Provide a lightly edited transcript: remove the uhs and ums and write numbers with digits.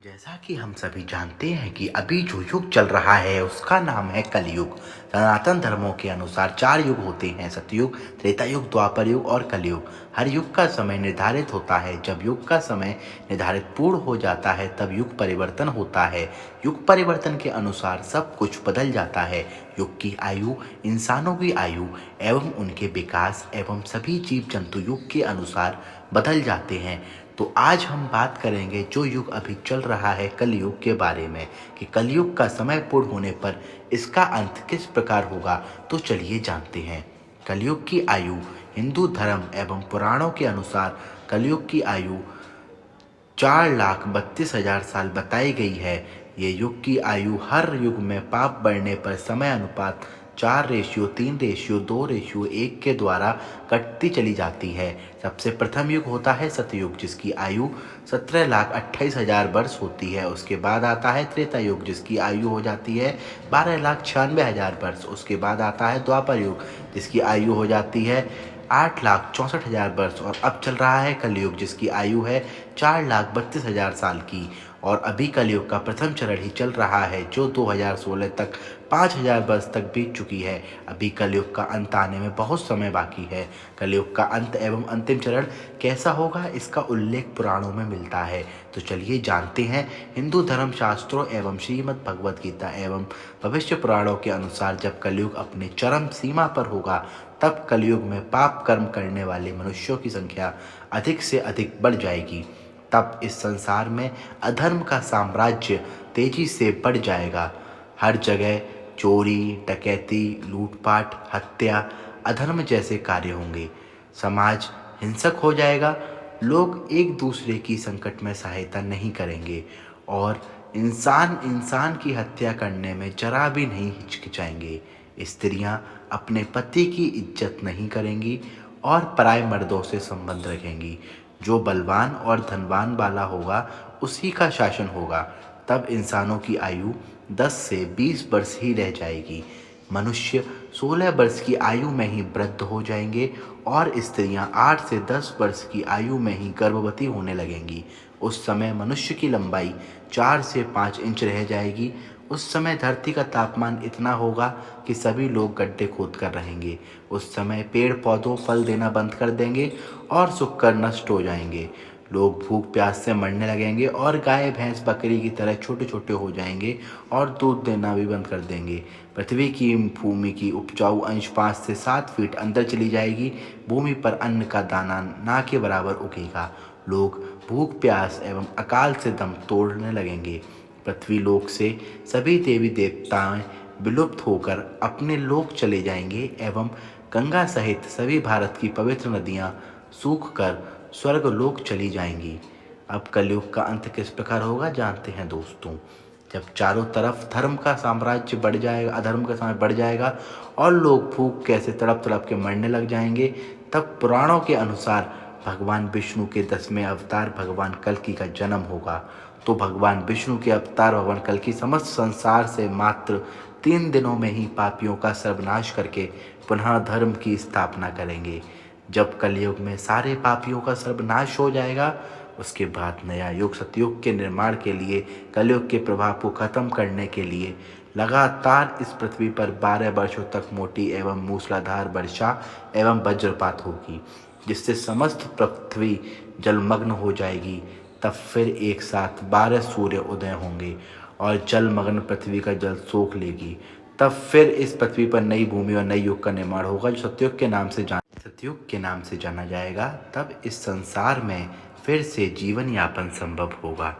जैसा कि हम सभी जानते हैं कि अभी जो युग चल रहा है उसका नाम है कलयुग। सनातन धर्मों के अनुसार 4 युग होते हैं: सतयुग, त्रेता युग, द्वापर युग और कलयुग। हर युग का समय निर्धारित होता है। जब युग का समय निर्धारित पूर्ण हो जाता है तब युग परिवर्तन होता है। युग परिवर्तन के अनुसार सब कुछ बदल जाता है। युग की आयु, इंसानों की आयु एवं उनके विकास एवं सभी जीव जंतु युग के अनुसार बदल जाते हैं। तो आज हम बात करेंगे जो युग अभी चल रहा है कलयुग के बारे में, कि कलयुग का समय पूर्ण होने पर इसका अंत किस प्रकार होगा। तो चलिए जानते हैं। कलयुग की आयु हिंदू धर्म एवं पुराणों के अनुसार कलयुग की आयु 4,32,000 साल बताई गई है। ये युग की आयु हर युग में पाप बढ़ने पर समय अनुपात 4:3:2:1 के द्वारा कटती चली जाती है। सबसे प्रथम युग होता है सतयुग, जिसकी आयु 17,28,000 वर्ष होती है। उसके बाद आता है त्रेता युग, जिसकी आयु हो जाती है 12,96,000 वर्ष। उसके बाद आता है द्वापर युग, जिसकी आयु हो जाती है 8,64,000 वर्ष। और अब चल रहा है कलयुग, जिसकी आयु है 4,32,000 साल की। और अभी कलयुग का प्रथम चरण ही चल रहा है, जो 2016 तक 5,000 वर्ष तक बीत चुकी है। अभी कलयुग का अंत आने में बहुत समय बाकी है। कलयुग का अंत एवं अंतिम चरण कैसा होगा, इसका उल्लेख पुराणों में मिलता है। तो चलिए जानते हैं। हिंदू धर्म शास्त्रों एवं श्रीमद् भगवद गीता एवं भविष्य पुराणों के अनुसार जब कलयुग अपने चरम सीमा पर होगा तब कलयुग में पाप कर्म करने वाले मनुष्यों की संख्या अधिक से अधिक बढ़ जाएगी। तब इस संसार में अधर्म का साम्राज्य तेजी से बढ़ जाएगा। हर जगह चोरी, डकैती, लूटपाट, हत्या, अधर्म जैसे कार्य होंगे। समाज हिंसक हो जाएगा। लोग एक दूसरे की संकट में सहायता नहीं करेंगे और इंसान इंसान की हत्या करने में जरा भी नहीं हिचकिचाएंगे। स्त्रियां अपने पति की इज्जत नहीं करेंगी और पराये मर्दों से संबंध रखेंगी। जो बलवान और धनवान वाला होगा उसी का शासन होगा। तब इंसानों की आयु 10 से 20 वर्ष ही रह जाएगी। मनुष्य 16 वर्ष की आयु में ही वृद्ध हो जाएंगे और स्त्रियां 8 से 10 वर्ष की आयु में ही गर्भवती होने लगेंगी। उस समय मनुष्य की लंबाई 4 से 5 इंच रह जाएगी। उस समय धरती का तापमान इतना होगा कि सभी लोग गड्ढे खोद कर रहेंगे। उस समय पेड़ पौधों फल देना बंद कर देंगे और सूखकर नष्ट हो जाएंगे। लोग भूख प्यास से मरने लगेंगे और गाय भैंस बकरी की तरह छोटे छोटे हो जाएंगे और दूध देना भी बंद कर देंगे। पृथ्वी की भूमि की उपजाऊ अंश 5 से 7 फीट अंदर चली जाएगी। भूमि पर अन्न का दाना ना के बराबर उगेगा। लोग भूख प्यास एवं अकाल से दम तोड़ने लगेंगे। पृथ्वी लोक से सभी देवी देवताएं विलुप्त होकर अपने लोक चले जाएंगे एवं गंगा सहित सभी भारत की पवित्र नदियां सूखकर स्वर्ग लोक चली जाएंगी। अब कलयुग का अंत किस प्रकार होगा जानते हैं दोस्तों। जब चारों तरफ धर्म का साम्राज्य बढ़ जाएगा, अधर्म का साम्राज्य बढ़ जाएगा और लोग भूख कैसे तड़प तड़प के मरने लग जाएंगे, तब पुराणों के अनुसार भगवान विष्णु के 10वें अवतार भगवान कल्कि का जन्म होगा। तो भगवान विष्णु के अवतार भगवान कल्कि समस्त संसार से मात्र 3 दिनों में ही पापियों का सर्वनाश करके पुनः धर्म की स्थापना करेंगे। जब कलयुग में सारे पापियों का सर्वनाश हो जाएगा, उसके बाद नया युग सतयुग के निर्माण के लिए, कलयुग के प्रभाव को खत्म करने के लिए लगातार इस पृथ्वी पर 12 वर्षों तक मोटी एवं मूसलाधार वर्षा एवं वज्रपात होगी, जिससे समस्त पृथ्वी जलमग्न हो जाएगी। तब फिर एक साथ 12 सूर्य उदय होंगे और जलमग्न पृथ्वी का जल सोख लेगी। तब फिर इस पृथ्वी पर नई भूमि और नई युग का निर्माण होगा, जो सतयुग के नाम से जाना जाएगा। तब इस संसार में फिर से जीवन यापन संभव होगा।